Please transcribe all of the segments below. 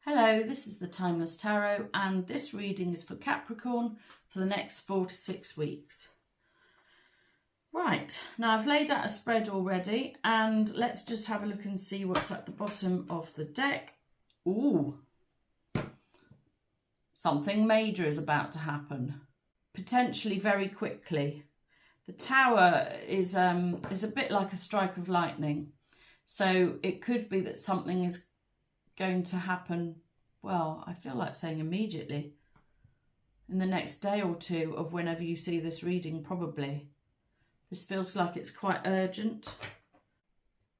Hello, this is the Timeless Tarot and this reading is for Capricorn for the next 4 to 6 weeks. Right, now I've laid out a spread already and let's just have a look and see what's at the bottom of the deck. Ooh, something major is about to happen, potentially very quickly. The Tower is a bit like a strike of lightning, so it could be that something is going to happen, well, I feel like saying immediately, in the next day or two of whenever you see this reading, probably. This feels like it's quite urgent.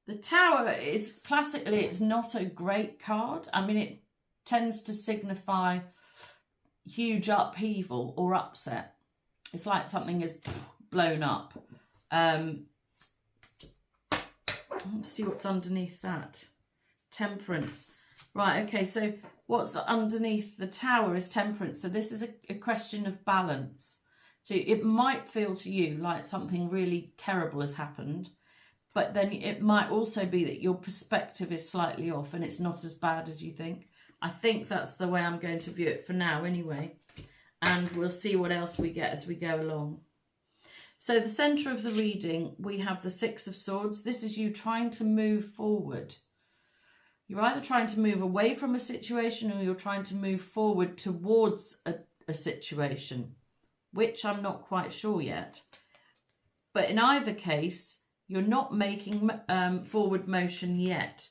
The Tower is, classically, it's not a great card. I mean, it tends to signify huge upheaval or upset. It's like something is blown up. Let's see what's underneath that. Temperance. Right, okay, so what's underneath the Tower is Temperance. So this is a question of balance. So it might feel to you like something really terrible has happened, but then it might also be that your perspective is slightly off and it's not as bad as you think. I think that's the way I'm going to view it for now anyway. And we'll see what else we get as we go along. So the centre of the reading, we have the Six of Swords. This is you trying to move forward. You're either trying to move away from a situation or you're trying to move forward towards a situation, which I'm not quite sure yet. But in either case, you're not making forward motion yet.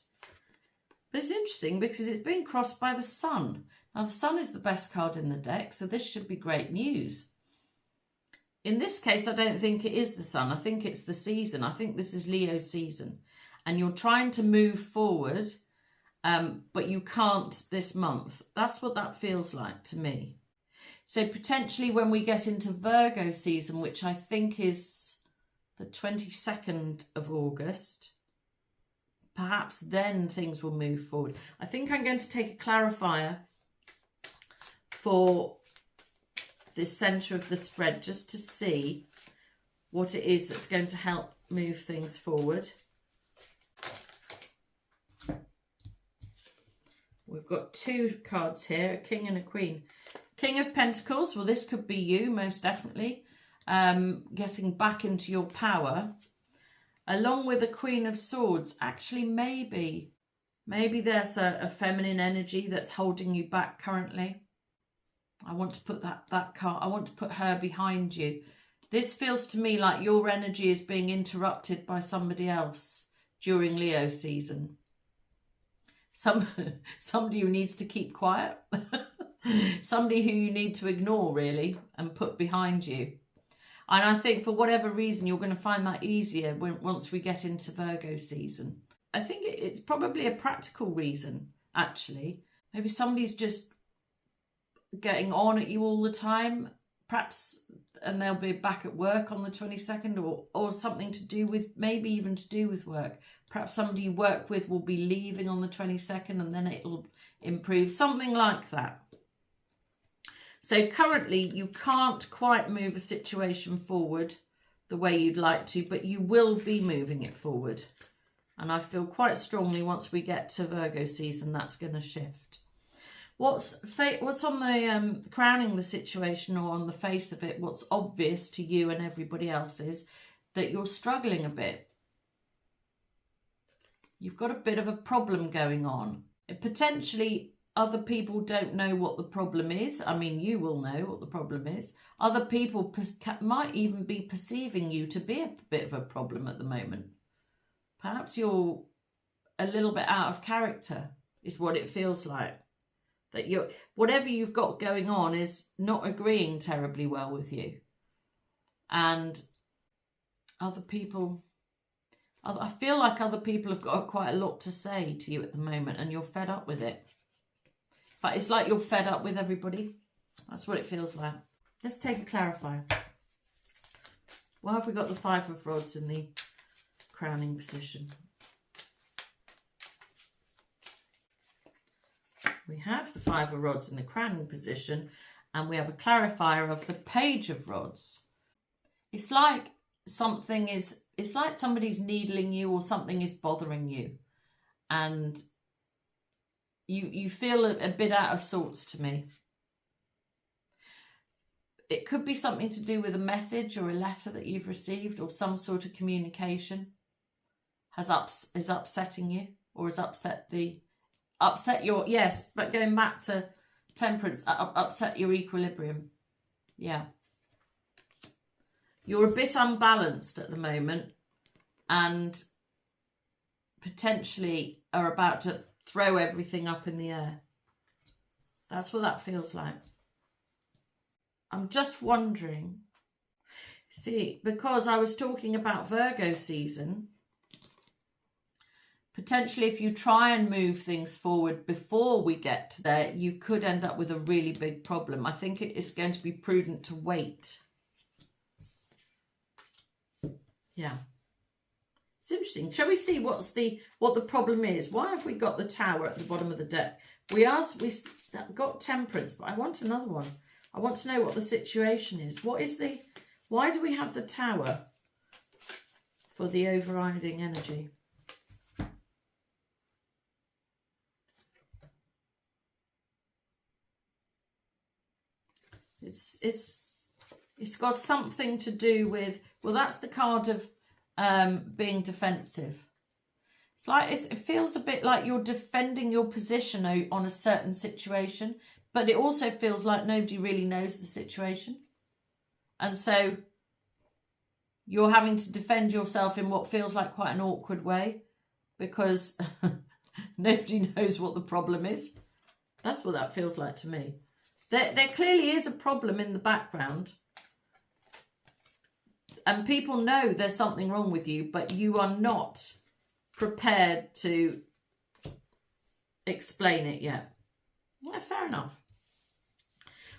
But it's interesting because it's being crossed by the Sun. Now, the Sun is the best card in the deck, so this should be great news. In this case, I don't think it is the Sun. I think it's the season. I think this is Leo season. And you're trying to move forward, but you can't this month. That's what that feels like to me. So potentially when we get into Virgo season, which I think is the 22nd of August, perhaps then things will move forward. I think I'm going to take a clarifier for the centre of the spread just to see what it is that's going to help move things forward. We've got two cards here, a King and a Queen. King of Pentacles, well, this could be you, most definitely, getting back into your power, along with a Queen of Swords. Actually, maybe there's a feminine energy that's holding you back currently. I want to put that card, I want to put her behind you. This feels to me like your energy is being interrupted by somebody else during Leo season. Somebody who needs to keep quiet. Somebody who you need to ignore, really, and put behind you. And I think for whatever reason, you're going to find that easier once we get into Virgo season. I think it's probably a practical reason, actually. Maybe somebody's just getting on at you all the time, perhaps, and they'll be back at work on the 22nd, or something to do with, maybe even to do with work. Perhaps somebody you work with will be leaving on the 22nd and then it'll improve, something like that. So currently you can't quite move a situation forward the way you'd like to, but you will be moving it forward. And I feel quite strongly once we get to Virgo season, that's going to shift. What's on the crowning the situation, or on the face of it, what's obvious to you and everybody else is that you're struggling a bit. You've got a bit of a problem going on. Potentially other people don't know what the problem is. I mean, you will know what the problem is. Other people might even be perceiving you to be a bit of a problem at the moment. Perhaps you're a little bit out of character, is what it feels like. That whatever you've got going on is not agreeing terribly well with you. And other people, I feel like other people have got quite a lot to say to you at the moment and you're fed up with it. But it's like you're fed up with everybody. That's what it feels like. Let's take a clarifier. Why have we got the Five of Rods in the crowning position? We have the Five of Rods in the crowning position and we have a clarifier of the Page of Rods. It's like it's like somebody's needling you or something is bothering you. And you feel a bit out of sorts to me. It could be something to do with a message or a letter that you've received, or some sort of communication is upsetting you, or has upset your, yes, but going back to Temperance, upset your equilibrium. Yeah. You're a bit unbalanced at the moment and potentially are about to throw everything up in the air. That's what that feels like. I'm just wondering, see, because I was talking about Virgo season, potentially if you try and move things forward before we get to there, you could end up with a really big problem. I think it is going to be prudent to wait. Yeah. It's interesting. Shall we see what the problem is? Why have we got the Tower at the bottom of the deck? We got Temperance, but I want another one. I want to know what the situation is. Why do we have the Tower for the overriding energy? It's got something to do with, well, that's the card of being defensive. It's like it feels a bit like you're defending your position on a certain situation, but it also feels like nobody really knows the situation. And so you're having to defend yourself in what feels like quite an awkward way because nobody knows what the problem is. That's what that feels like to me. There clearly is a problem in the background. And people know there's something wrong with you, but you are not prepared to explain it yet. Well, fair enough.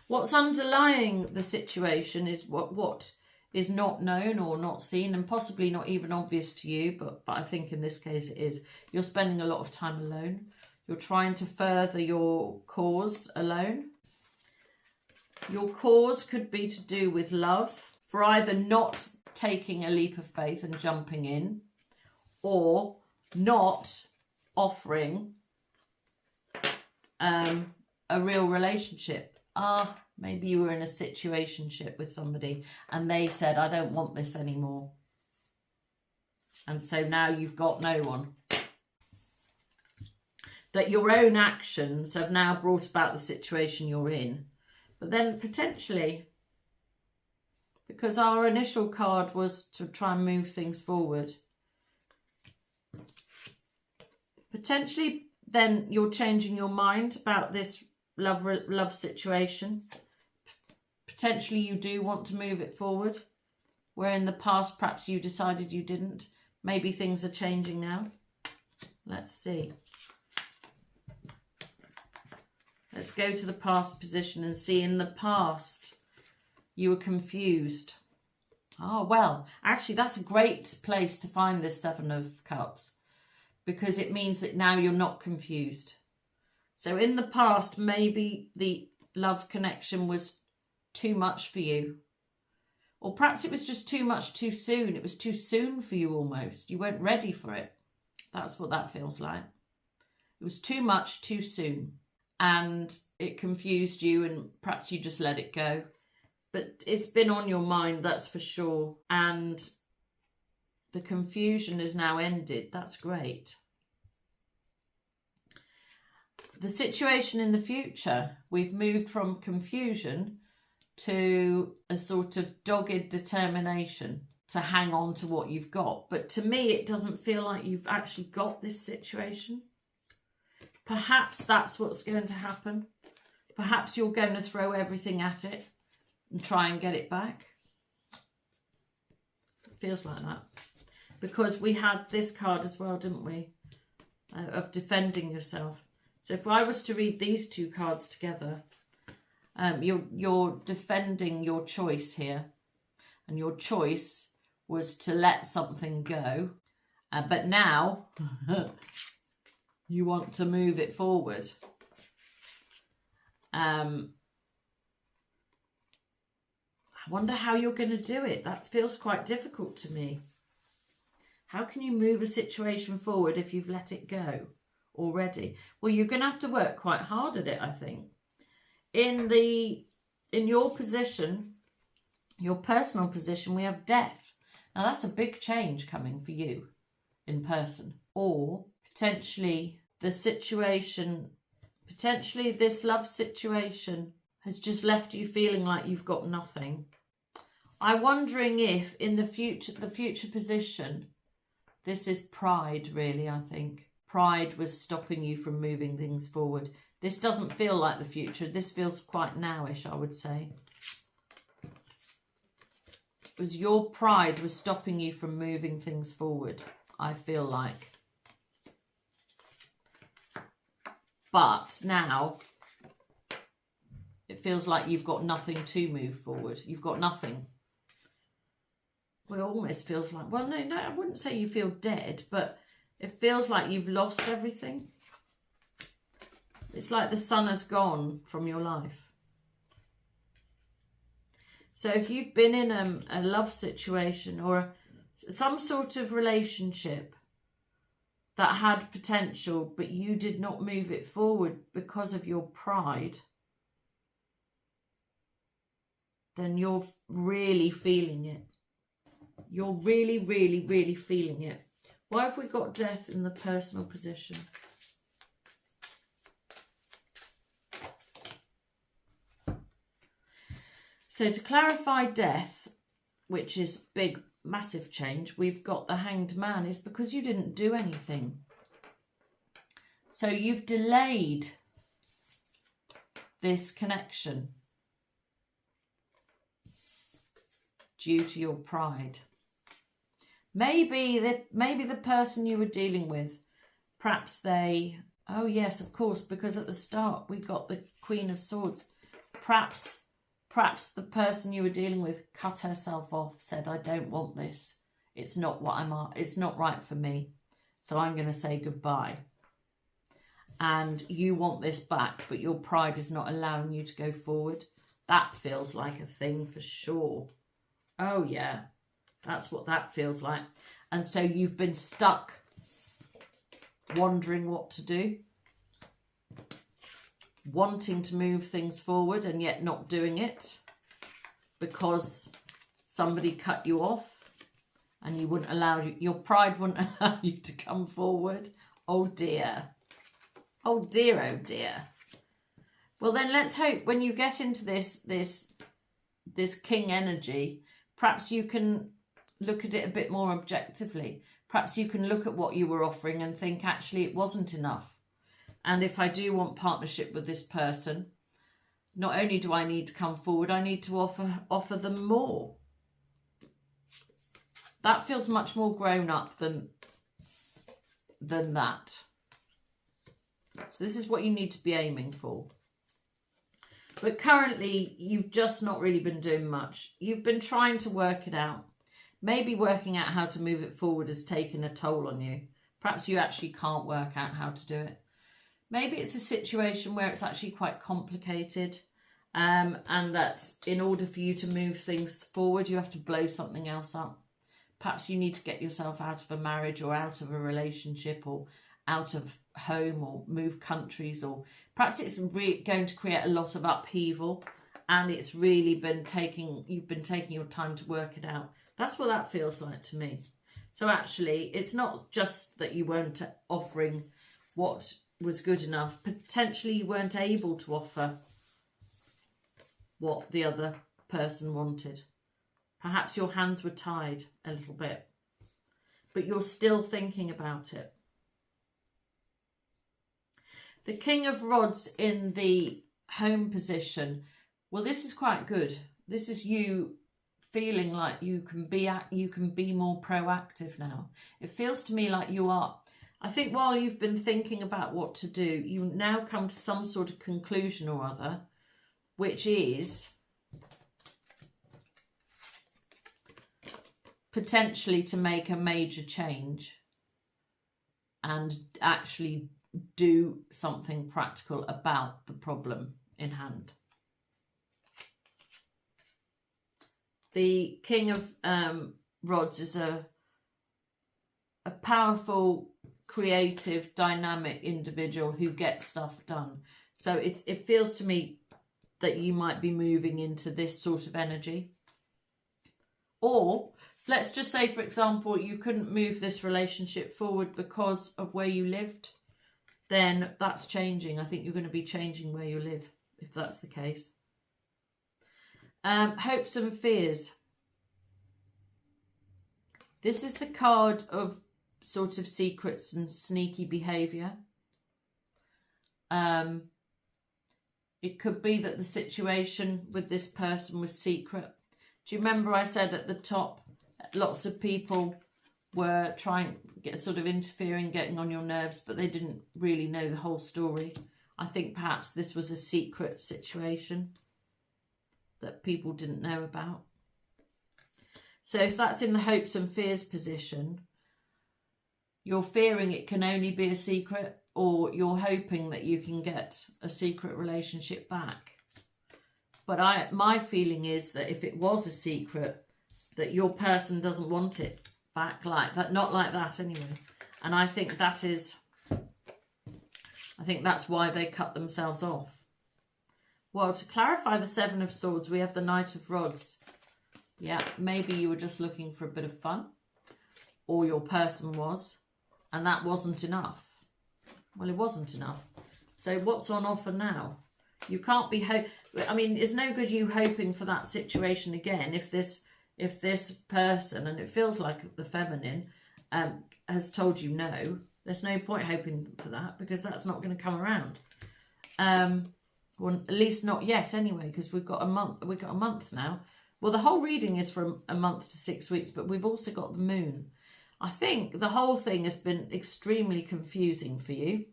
What's underlying the situation is what is not known or not seen, and possibly not even obvious to you, but I think in this case it is. You're spending a lot of time alone. You're trying to further your cause alone. Your cause could be to do with love, for either not taking a leap of faith and jumping in, or not offering a real relationship. Maybe you were in a situationship with somebody and they said, I don't want this anymore. And so now you've got no one. That your own actions have now brought about the situation you're in. But then potentially, because our initial card was to try and move things forward, potentially then you're changing your mind about this love situation. Potentially you do want to move it forward, where in the past perhaps you decided you didn't. Maybe things are changing now. Let's see. Let's go to the past position and see. In the past you were confused. Oh, well, actually that's a great place to find this Seven of Cups, because it means that now you're not confused. So in the past, maybe the love connection was too much for you. Or perhaps it was just too much too soon. It was too soon for you almost. You weren't ready for it. That's what that feels like. It was too much too soon. And it confused you and perhaps you just let it go. But it's been on your mind, that's for sure. And the confusion has now ended. That's great. The situation in the future, we've moved from confusion to a sort of dogged determination to hang on to what you've got. But to me, it doesn't feel like you've actually got this situation. Perhaps that's what's going to happen. Perhaps you're going to throw everything at it and try and get it back. It feels like that. Because we had this card as well, didn't we? Of defending yourself. So if I was to read these two cards together, you're defending your choice here. And your choice was to let something go. But now you want to move it forward. I wonder how you're going to do it. That feels quite difficult to me. How can you move a situation forward if you've let it go? already. Well, you're going to have to work quite hard at it, I think. In your position, your personal position, we have death. Now that's a big change coming for you in person. Or potentially the situation, potentially this love situation has just left you feeling like you've got nothing. I'm wondering if in the future position, this is pride, really, I think. Pride was stopping you from moving things forward. This doesn't feel like the future. This feels quite nowish, I would say. It was your pride was stopping you from moving things forward, I feel like. But now, it feels like you've got nothing to move forward. You've got nothing. Well, it almost feels like, well, no, I wouldn't say you feel dead, but it feels like you've lost everything. It's like the sun has gone from your life. So if you've been in a love situation or some sort of relationship that had potential, but you did not move it forward because of your pride, then you're really feeling it. You're really, really, really feeling it. Why have we got death in the personal position? So to clarify death, which is big, massive change, we've got the Hanged Man, is because you didn't do anything. So you've delayed this connection due to your pride. Maybe the person you were dealing with, perhaps they, oh yes, of course, because at the start we got the Queen of Swords. Perhaps the person you were dealing with cut herself off, said, I don't want this. It's not what it's not right for me. So I'm going to say goodbye. And you want this back, but your pride is not allowing you to go forward. That feels like a thing for sure. Oh yeah, that's what that feels like. And so you've been stuck wondering what to do, wanting to move things forward and yet not doing it because somebody cut you off and you wouldn't allow your pride wouldn't allow you to come forward. Oh dear. Oh dear, oh dear. Well then let's hope when you get into this king energy, perhaps you can look at it a bit more objectively. Perhaps you can look at what you were offering and think, actually, it wasn't enough. And if I do want partnership with this person, not only do I need to come forward, I need to offer them more. That feels much more grown up than that. So this is what you need to be aiming for. But currently, you've just not really been doing much. You've been trying to work it out. Maybe working out how to move it forward has taken a toll on you. Perhaps you actually can't work out how to do it. Maybe it's a situation where it's actually quite complicated, and that in order for you to move things forward, you have to blow something else up. Perhaps you need to get yourself out of a marriage or out of a relationship or out of home or move countries, or perhaps it's going to create a lot of upheaval and it's really you've been taking your time to work it out. That's what that feels like to me. So actually, it's not just that you weren't offering what was good enough. Potentially you weren't able to offer what the other person wanted. Perhaps your hands were tied a little bit, but you're still thinking about it. The King of Rods in the home position. Well, this is quite good. This is you feeling like you can be more proactive now. It feels to me like you are. I think while you've been thinking about what to do, you now come to some sort of conclusion or other, which is potentially to make a major change and actually do something practical about the problem in hand. The King of Rods is a powerful creative, dynamic individual who gets stuff done. So it feels to me that you might be moving into this sort of energy. Or let's just say, for example, you couldn't move this relationship forward because of where you lived. Then that's changing. I think you're going to be changing where you live, if that's the case. Hopes and fears. This is the card of sort of secrets and sneaky behaviour. It could be that the situation with this person was secret. Do you remember I said at the top, lots of people were trying, sort of interfering, getting on your nerves, but they didn't really know the whole story. I think perhaps this was a secret situation that people didn't know about. So if that's in the hopes and fears position, you're fearing it can only be a secret, or you're hoping that you can get a secret relationship back. But my feeling is that if it was a secret, that your person doesn't want it back like that, not like that anyway. And I think that's why they cut themselves off. Well, to clarify the Seven of Swords, we have the Knight of Rods. Yeah, maybe you were just looking for a bit of fun, or your person was, and that wasn't enough. Well, it wasn't enough. So what's on offer now? You can't be I mean, it's no good you hoping for that situation again if this person, and it feels like the feminine, has told you no. There's no point hoping for that, because that's not going to come around. Well, at least not yet anyway, because we've got a month now. Well, the whole reading is from a month to 6 weeks, but we've also got the moon. I think the whole thing has been extremely confusing for you.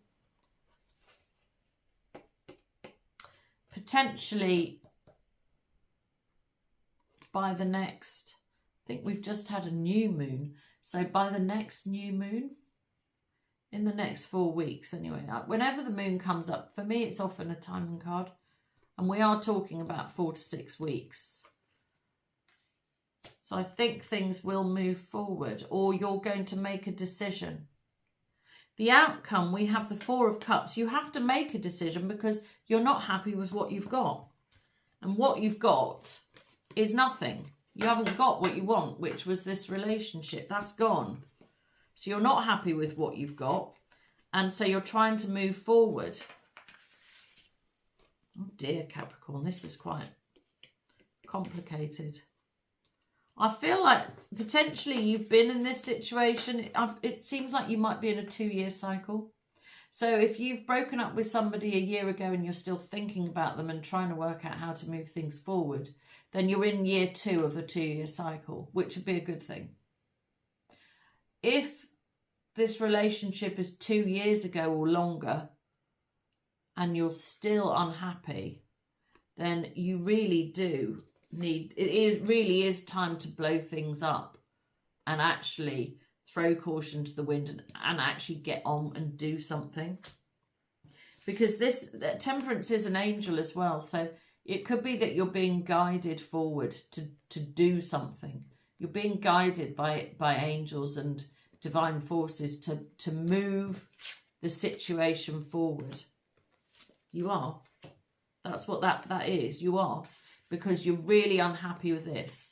Potentially by the next, I think we've just had a new moon. So by the next new moon, in the next 4 weeks anyway, whenever the moon comes up, for me it's often a timing card. And we are talking about 4 to 6 weeks. So I think things will move forward, or you're going to make a decision. The outcome, we have the Four of Cups. You have to make a decision because you're not happy with what you've got. And what you've got is nothing. You haven't got what you want, which was this relationship. That's gone. So you're not happy with what you've got. And so you're trying to move forward. Oh dear, Capricorn, this is quite complicated. I feel like potentially you've been in this situation. It seems like you might be in a 2-year cycle. So if you've broken up with somebody a year ago and you're still thinking about them and trying to work out how to move things forward, then you're in year 2 of a 2-year cycle, which would be a good thing. If this relationship is 2 years ago or longer and you're still unhappy, then you really do need, it really is time to blow things up and actually throw caution to the wind and actually get on and do something. Because this Temperance is an angel as well, so it could be that you're being guided forward to do something. You're being guided by angels and divine forces to move the situation forward. You are. That's what that is. You are. Because you're really unhappy with this.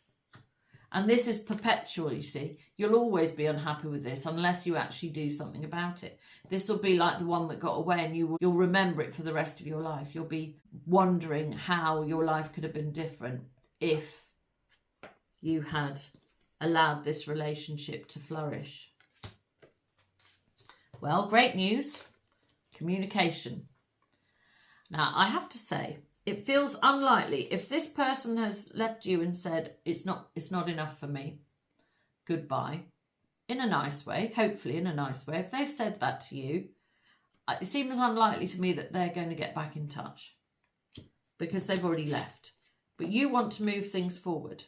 And this is perpetual, you see. You'll always be unhappy with this unless you actually do something about it. This will be like the one that got away, and you'll remember it for the rest of your life. You'll be wondering how your life could have been different if you had allowed this relationship to flourish. Well, great news. Communication. Now, I have to say, it feels unlikely. If this person has left you and said, it's not enough for me, goodbye, in a nice way, hopefully in a nice way, if they've said that to you, it seems unlikely to me that they're going to get back in touch because they've already left. But you want to move things forward.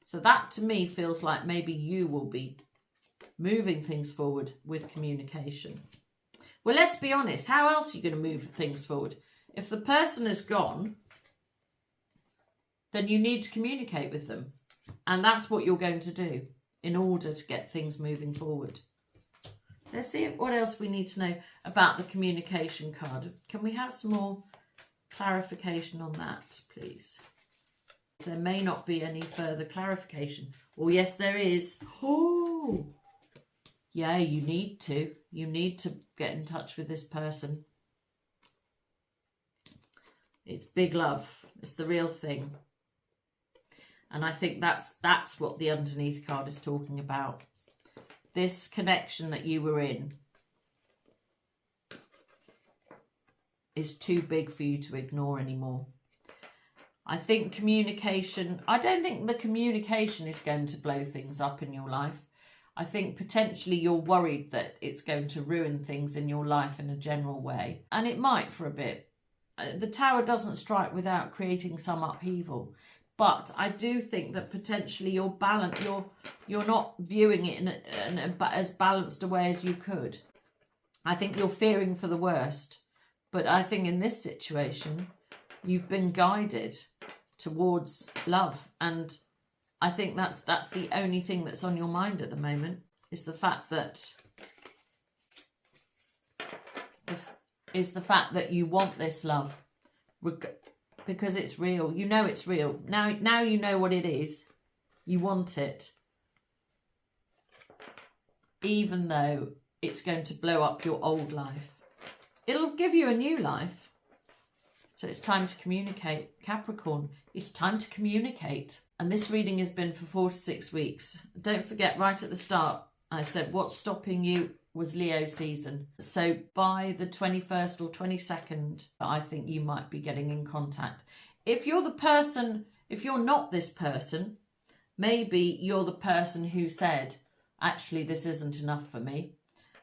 So that to me feels like maybe you will be moving things forward with communication. Well, let's be honest. How else are you going to move things forward? If the person is gone, then you need to communicate with them. And that's what you're going to do in order to get things moving forward. Let's see what else we need to know about the communication card. Can we have some more clarification on that, please? There may not be any further clarification. Oh, yes, there is. Oh, yeah, you need to. You need to get in touch with this person. It's big love. It's the real thing. And I think that's what the underneath card is talking about. This connection that you were in is too big for you to ignore anymore. I think communication, I don't think the communication is going to blow things up in your life. I think potentially you're worried that it's going to ruin things in your life in a general way. And it might for a bit. The Tower doesn't strike without creating some upheaval. But I do think that potentially you're not viewing it in as balanced a way as you could. I think you're fearing for the worst. But I think in this situation, you've been guided towards love. And I think that's the only thing that's on your mind at the moment, is the fact that you want this love. Because it's real. You know it's real. Now you know what it is. You want it. Even though it's going to blow up your old life. It'll give you a new life. So it's time to communicate. Capricorn, it's time to communicate. And this reading has been for 4 to 6 weeks. Don't forget, right at the start, I said what's stopping you was Leo season. So by the 21st or 22nd, I think you might be getting in contact. If you're the person, if you're not this person, maybe you're the person who said, actually, this isn't enough for me.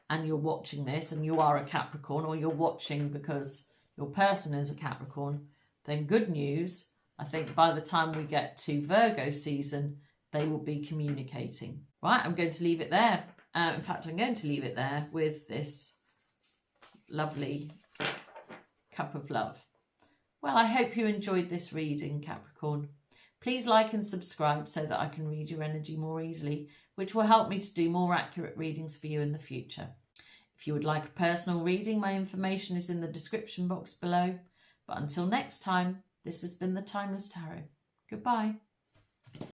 And you're watching this and you are a Capricorn, or you're watching because your person is a Capricorn, then good news. I think by the time we get to Virgo season, they will be communicating. Right, I'm going to leave it there. In fact, I'm going to leave it there with this lovely cup of love. Well, I hope you enjoyed this reading, Capricorn. Please like and subscribe so that I can read your energy more easily, which will help me to do more accurate readings for you in the future. If you would like a personal reading, my information is in the description box below. But until next time, this has been the Timeless Tarot. Goodbye.